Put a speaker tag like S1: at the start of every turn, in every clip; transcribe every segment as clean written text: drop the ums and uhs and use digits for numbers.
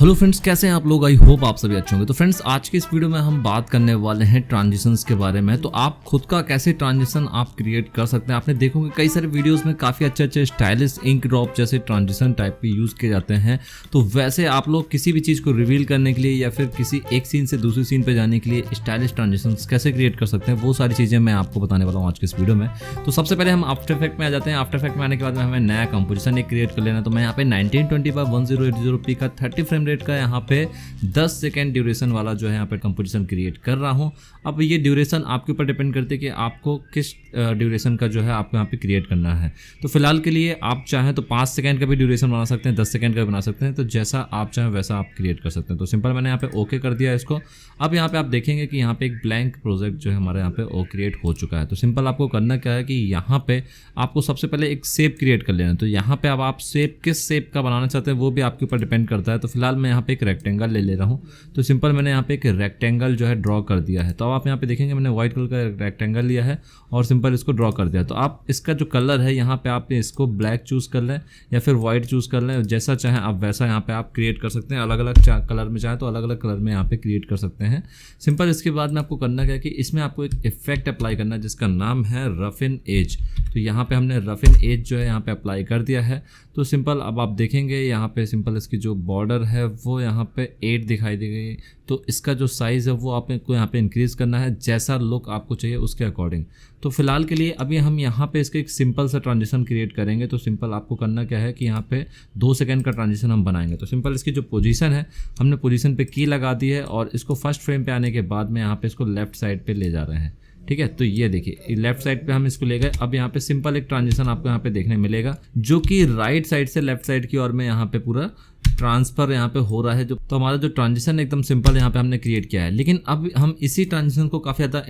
S1: Hello friends, कैसे हैं आप लोग। आई होप आप सभी अच्छे होंगे। तो फ्रेंड्स, आज की इस वीडियो में हम बात करने वाले हैं ट्रांजिशंस के बारे में। तो आप खुद का कैसे ट्रांजिशन आप क्रिएट कर सकते हैं। आपने देखोगे कई सारे वीडियोस में काफ़ी अच्छे स्टाइलिश इंक ड्रॉप जैसे ट्रांजिशन टाइप के यूज़ किए जाते हैं। तो वैसे आप लोग किसी भी चीज़ को रिवील करने के लिए या फिर किसी एक सीन से दूसरी सीन पर जाने के लिए स्टाइलिश ट्रांजिशन कैसे क्रिएट कर सकते हैं, वो सारी चीज़ें मैं आपको बताने वाला हूँ आज की इस वीडियो में। तो सबसे पहले हम आफ्टर इफेक्ट में आ जाते हैं। आफ्टर इफेक्ट में आने के बाद में हमें नया कंपोजिशन एक क्रिएट कर लेना। तो मैं यहाँ पे 1920x1080p का 30 फ्रेम रेट का यहाँ पे 10 सेकेंड ड्यूरेशन वाला जो है यहाँ पे कंपोजिशन क्रिएट कर रहा हूँ। अब ये ड्यूरेशन आपके ऊपर डिपेंड करती है कि आपको किस ड्यूरेशन का जो है आपको यहाँ पे क्रिएट करना है। तो फिलहाल के लिए आप चाहें तो 5 सेकेंड का भी ड्यूरेशन बना सकते हैं, 10 सेकेंड का भी बना सकते हैं। तो जैसा आप चाहें वैसा आप क्रिएट कर सकते हैं। तो सिंपल मैंने यहाँ पे ओके कर दिया इसको। अब यहाँ पे आप देखेंगे कि यहाँ पे एक ब्लैंक प्रोजेक्ट जो है हमारे यहाँ पे वो क्रिएट हो चुका है। तो सिंपल आपको करना क्या है कि यहाँ पे आपको सबसे पहले एक शेप क्रिएट कर लेना। तो यहाँ पे अब आप शेप किस शेप का बनाना चाहते हैं वो भी आपके ऊपर डिपेंड करता है। तो फिलहाल मैं यहाँ पे एक रेक्टेंगल ले रहा हूँ। तो सिंपल मैंने यहाँ पे एक रेक्टेंगल जो है ड्रॉ कर दिया है। तो अब आप यहाँ पे देखेंगे मैंने व्हाइट कलर का रेक्टेंगल लिया है और सिंपल इसको ड्रॉ कर दिया। तो आप इसका जो कलर है यहाँ पे आप इसको ब्लैक चूज़ कर लें या फिर व्हाइट चूज़ कर लें, जैसा चाहें आप वैसा यहाँ पे आप क्रिएट कर सकते हैं। अलग अलग कलर में चाहें तो अलग अलग कलर में यहाँ पे क्रिएट कर सकते हैं सिंपल। इसके बाद में आपको करना क्या है कि इसमें आपको एक इफेक्ट अप्लाई करना है जिसका नाम है रफ इन एज। तो यहाँ पे हमने रफ इन एज जो है यहाँ पे अप्लाई कर दिया है। तो सिंपल अब आप देखेंगे यहाँ पे सिंपल इसकी जो बॉर्डर है वो यहाँ पे 8 दिखाई दी गई। तो इसका जो साइज़ है वो आपको यहाँ पे इंक्रीज़ करना है जैसा लुक आपको चाहिए उसके अकॉर्डिंग। तो फिलहाल के लिए अभी हम यहाँ पे इसके एक सिंपल सा ट्रांजिशन क्रिएट करेंगे। तो सिंपल आपको करना क्या है कि यहाँ पे 2 सेकंड का ट्रांजिशन हम बनाएंगे। तो सिंपल इसकी जो पोजीशन है हमने पोजीशन पे की लगा दी है और इसको फर्स्ट फ्रेम पे आने के बाद में यहाँ पे इसको लेफ्ट साइड पे ले जा रहे हैं। ठीक है, तो ये देखिए लेफ्ट साइड पे हम इसको ले गए। अब यहाँ पे सिंपल एक ट्रांजिशन आपको यहाँ पे देखने मिलेगा जो कि राइट साइड से लेफ्ट साइड की ओर में यहाँ पे पूरा ट्रांसफर यहाँ पे हो रहा है। जो तो हमारा जो ट्रांजिशन एकदम सिंपल यहाँ पे हमने क्रिएट किया है। लेकिन अब हम इसी ट्रांजिशन को काफ़ी ज़्यादा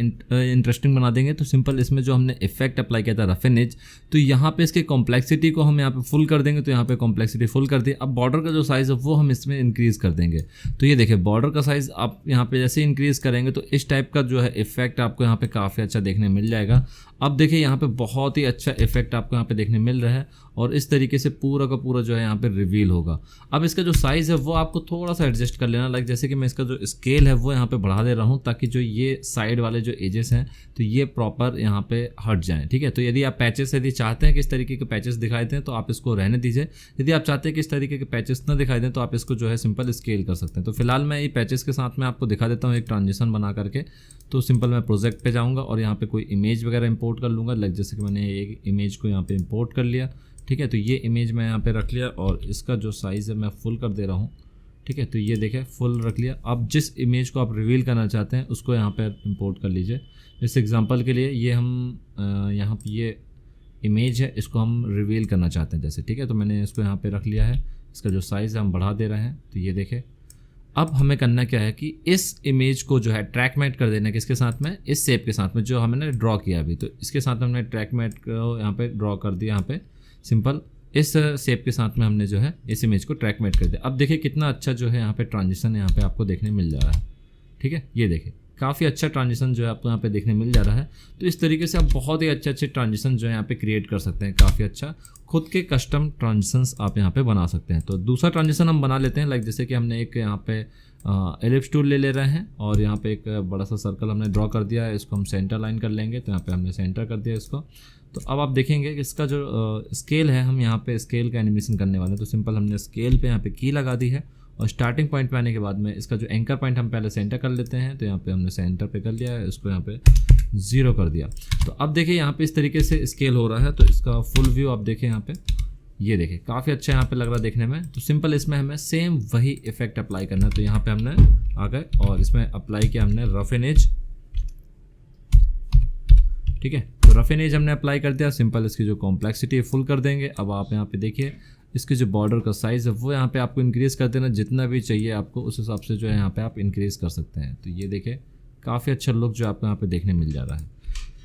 S1: इंटरेस्टिंग बना देंगे। तो सिंपल इसमें जो हमने इफेक्ट अप्लाई किया था रफ इन एज, तो यहाँ पे इसके कॉम्प्लेक्सिटी को हम यहाँ पे फुल कर देंगे। तो यहाँ पे कॉम्प्लेक्सिटी फुल कर दी। अब बॉर्डर का जो साइज़ है वो हम इसमें इंक्रीज़ कर देंगे। तो ये देखिए बॉर्डर का साइज़ आप यहाँ पे जैसे इंक्रीज़ करेंगे तो इस टाइप का जो है इफेक्ट आपको यहाँ पे काफ़ी अच्छा देखने मिल जाएगा। अब देखिए यहाँ पे बहुत ही अच्छा इफेक्ट आपको यहाँ पे देखने मिल रहा है और इस तरीके से पूरा का पूरा जो है यहाँ पे रिवील होगा। अब इसका जो साइज़ है वो आपको थोड़ा सा एडजस्ट कर लेना। लाइक जैसे कि मैं इसका जो स्केल है वो यहाँ पे बढ़ा दे रहा हूँ ताकि जो ये साइड वाले जो एजेस हैं तो ये प्रॉपर यहाँ पे हट जाएँ। ठीक है, तो यदि आप पैचेस यदि चाहते हैं कि इस तरीके के पैचेस दिखाई दें तो आप इसको रहने दीजिए। यदि आप चाहते हैं कि इस तरीके के पैचेस ना दिखाई दें तो आप इसको जो है सिंपल स्केल कर सकते हैं। तो फिलहाल मैं ये पैचेस के साथ में आपको दिखा देता हूँ एक ट्रांजिशन बना करके। तो सिंपल मैं प्रोजेक्ट पे जाऊँगा और यहाँ पे कोई इमेज वगैरह इंपोर्ट कर लूँगा। लाइक जैसे कि मैंने एक इमेज को यहाँ पे इंपोर्ट कर लिया। ठीक है, तो ये इमेज मैं यहाँ पे रख लिया और इसका जो साइज़ है मैं फुल कर दे रहा हूँ। ठीक है, तो ये देखें फुल रख लिया। अब जिस इमेज को आप रिवील करना चाहते हैं उसको यहाँ पे इंपोर्ट कर लीजिए। इस एग्जांपल के लिए ये हम यहाँ पे ये इमेज है इसको हम रिवील करना चाहते हैं जैसे। ठीक है, तो मैंने इसको यहाँ पे रख लिया है। इसका जो साइज़ है हम बढ़ा दे रहे हैं। तो ये देखें अब हमें करना क्या है कि इस इमेज को जो है ट्रैक मैट कर देना है किसके साथ में, इस शेप के साथ में जो हमने ड्रॉ किया अभी। तो इसके साथ हमने ट्रैक मैट को यहाँ पे ड्रॉ कर दिया। यहाँ पे सिंपल इस शेप के साथ में हमने जो है इस इमेज को ट्रैक मैट कर दिया। अब देखिए कितना अच्छा जो है यहाँ पे ट्रांजिशन यहाँ पे आपको देखने मिल जा रहा है। ठीक है, ये देखिए काफ़ी अच्छा ट्रांजिशन जो है आपको यहाँ पे देखने मिल जा रहा है। तो इस तरीके से आप बहुत ही अच्छे ट्रांजिशन जो है यहाँ पे क्रिएट कर सकते हैं। काफ़ी अच्छा खुद के कस्टम ट्रांजिशंस आप यहाँ पे बना सकते हैं। तो दूसरा ट्रांजिशन हम बना लेते हैं। लाइक जैसे कि हमने एक यहाँ पे एलिप्स टूल ले रहे हैं और यहाँ पे एक बड़ा सा सर्कल हमने ड्रॉ कर दिया है। इसको हम सेंटर लाइन कर लेंगे। तो यहाँ पे हमने सेंटर कर दिया इसको। तो अब आप देखेंगे कि इसका जो स्केल है हम यहाँ पे स्केल का एनिमेशन करने वाले हैं। तो सिंपल हमने स्केल पे यहाँ पे की लगा दी है और स्टार्टिंग पॉइंट पे आने के बाद में इसका जो एंकर पॉइंट हम पहले सेंटर कर लेते हैं। तो यहाँ पे हमने सेंटर पे कर लिया है, इसको यहाँ पे 0 कर दिया। तो अब देखिए यहाँ पे इस तरीके से स्केल हो रहा है। तो इसका फुल व्यू आप देखें यहाँ पे, ये देखिए काफ़ी अच्छा यहाँ पे लग रहा है देखने में। तो सिंपल इसमें हमें सेम वही इफेक्ट अप्लाई करना है। तो यहाँ पे हमने आ गए और इसमें अप्लाई किया हमने रफ इन एज। ठीक है, तो रफ इन एज हमने अप्लाई कर दिया। सिंपल इसकी जो कॉम्प्लेक्सिटी है फुल कर देंगे। अब आप यहाँ पे देखिए इसके जो बॉर्डर का साइज़ है वो यहाँ पे आपको इंक्रीज़ कर देना, जितना भी चाहिए आपको उस हिसाब से जो है यहाँ पे आप इंक्रीज़ कर सकते हैं। तो ये देखिए काफ़ी अच्छा लुक जो आपको यहाँ पे देखने मिल जा रहा है।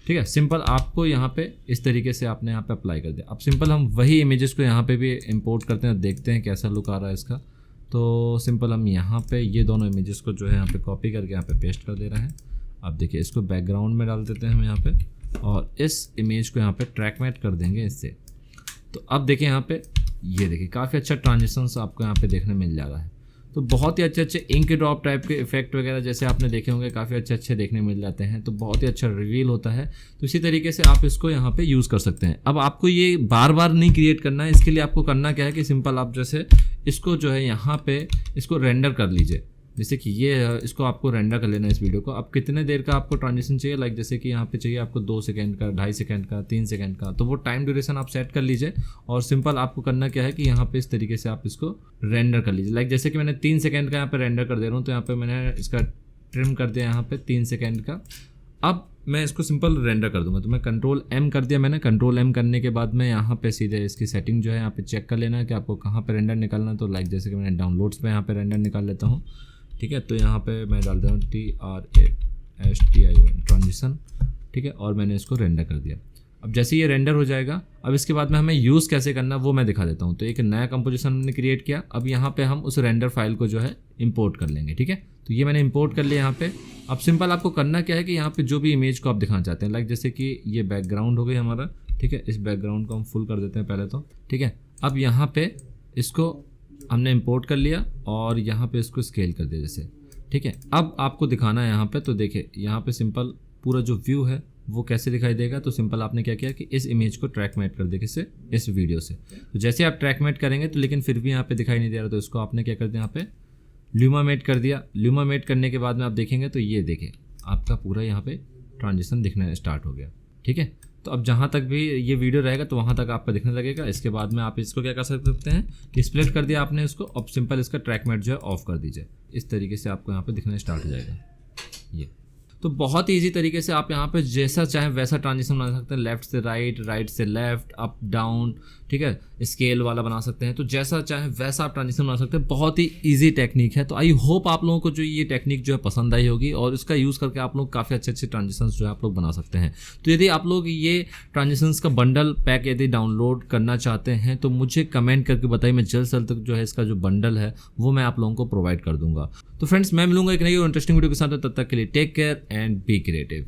S1: ठीक है, सिंपल आपको यहाँ पे इस तरीके से आपने यहाँ पे अप्लाई कर दिया। अब सिंपल हम वही इमेजेस को यहाँ पे भी इंपोर्ट करते हैं, देखते हैं कैसा लुक आ रहा है इसका। तो सिंपल हम यहाँ पे ये दोनों इमेजेस को जो है यहाँ पे कॉपी करके यहाँ पे पेस्ट कर दे रहे हैं। अब देखिए इसको बैकग्राउंड में डाल देते हैं हम यहाँ पे और इस इमेज को यहाँ पे ट्रैक मैट कर देंगे इससे। तो अब देखिए यहाँ पे ये देखिए काफ़ी अच्छा ट्रांजिशंस आपको यहाँ पे देखने मिल जा रहा है। तो बहुत ही अच्छे अच्छे इंक ड्रॉप टाइप के इफेक्ट वगैरह जैसे आपने देखे होंगे काफ़ी अच्छे अच्छे देखने मिल जाते हैं, तो बहुत ही अच्छा रिवील होता है। तो इसी तरीके से आप इसको यहाँ पे यूज़ कर सकते हैं। अब आपको ये बार बार नहीं क्रिएट करना है, इसके लिए आपको करना क्या है कि सिंपल आप जैसे इसको जो है यहाँ पे इसको रेंडर कर लीजिए। जैसे कि ये इसको आपको रेंडर कर लेना है इस वीडियो को। अब कितने देर का आपको ट्रांजिशन चाहिए, लाइक जैसे कि यहाँ पे चाहिए आपको 2 सेकंड का, 2.5 सेकंड का, 3 सेकंड का, तो वो टाइम ड्यूरेशन आप सेट कर लीजिए। और सिंपल आपको करना क्या है कि यहाँ पे इस तरीके से आप इसको रेंडर कर लीजिए। लाइक जैसे कि मैंने 3 सेकंड का यहाँ पे रेंडर कर दे रहा हूँ, तो यहाँ पे मैंने इसका ट्रिम कर दिया यहाँ पे 3 सेकंड का। अब मैं इसको सिंपल रेंडर कर दूंगा, तो मैं कंट्रोल M कर दिया मैंने। कंट्रोल M करने के बाद मैं यहाँ पे सीधे इसकी सेटिंग जो है यहाँ पे चेक कर लेना है कि आपको कहाँ पे रेंडर निकालना है। तो लाइक जैसे कि मैंने डाउनलोड्स पे यहाँ पे रेंडर निकाल लेता हूँ, ठीक है। तो यहाँ पे मैं डाल देता हूँ TRASTION ट्रांजिशन, ठीक है, और मैंने इसको रेंडर कर दिया। अब जैसे ये रेंडर हो जाएगा, अब इसके बाद में हमें यूज़ कैसे करना वो मैं दिखा देता हूँ। तो एक नया कंपोजिशन हमने क्रिएट किया। अब यहाँ पे हम उस रेंडर फाइल को जो है इंपोर्ट कर लेंगे, ठीक है। तो ये मैंने इंपोर्ट कर लिया यहाँ पे। अब सिंपल आपको करना क्या है कि यहाँ पे जो भी इमेज को आप दिखाना चाहते हैं, लाइक जैसे कि ये बैकग्राउंड हो गई हमारा, ठीक है। इस बैकग्राउंड को हम फुल कर देते हैं पहले तो, ठीक है। अब यहाँ पे इसको हमने इंपोर्ट कर लिया और यहाँ पे इसको स्केल कर दिया जैसे, ठीक है। अब आपको दिखाना है यहाँ पे, तो देखिए यहाँ पे सिंपल पूरा जो व्यू है वो कैसे दिखाई देगा। तो सिंपल आपने क्या किया कि इस इमेज को ट्रैक मेट कर दिया, किससे, इस वीडियो से। तो जैसे आप ट्रैक मेट करेंगे तो लेकिन फिर भी यहाँ पे दिखाई नहीं दे रहा, तो इसको आपने क्या कर दिया यहाँ पे ल्यूमा मेट कर दिया। ल्यूमा मेट करने के बाद में आप देखेंगे तो ये देखें आपका पूरा यहाँ पे ट्रांजिशन दिखना स्टार्ट हो गया, ठीक है। तो अब जहाँ तक भी ये वीडियो रहेगा तो वहाँ तक आपका दिखने लगेगा। इसके बाद में आप इसको क्या कर सकते हैं कि स्प्लिट कर दिया आपने इसको, अब सिंपल इसका ट्रैक मेट जो है ऑफ कर दीजिए। इस तरीके से आपको यहाँ पे दिखना स्टार्ट हो जाएगा ये। तो बहुत ही ईजी तरीके से आप यहाँ पे जैसा चाहें वैसा ट्रांजिशन बना सकते हैं, लेफ्ट से राइट, राइट से लेफ्ट, अप डाउन, ठीक है, स्केल वाला बना सकते हैं। तो जैसा चाहें वैसा आप ट्रांजिशन बना सकते हैं। बहुत ही इजी टेक्निक है। तो आई होप आप लोगों को जो ये टेक्निक जो है पसंद आई होगी और इसका यूज़ करके आप लोग काफ़ी अच्छे अच्छे ट्रांजिशंस जो है आप लोग बना सकते हैं। तो यदि आप लोग ये ट्रांजिशंस का बंडल पैक यदि डाउनलोड करना चाहते हैं तो मुझे कमेंट करके बताइए, मैं जल्द से जल्द तक जो है इसका जो बंडल है वो मैं आप लोगों को प्रोवाइड कर दूंगा। तो फ्रेंड्स, मैं मिलूंगा एक नई और इंटरेस्टिंग वीडियो के साथ, तब तक के लिए take care and be creative.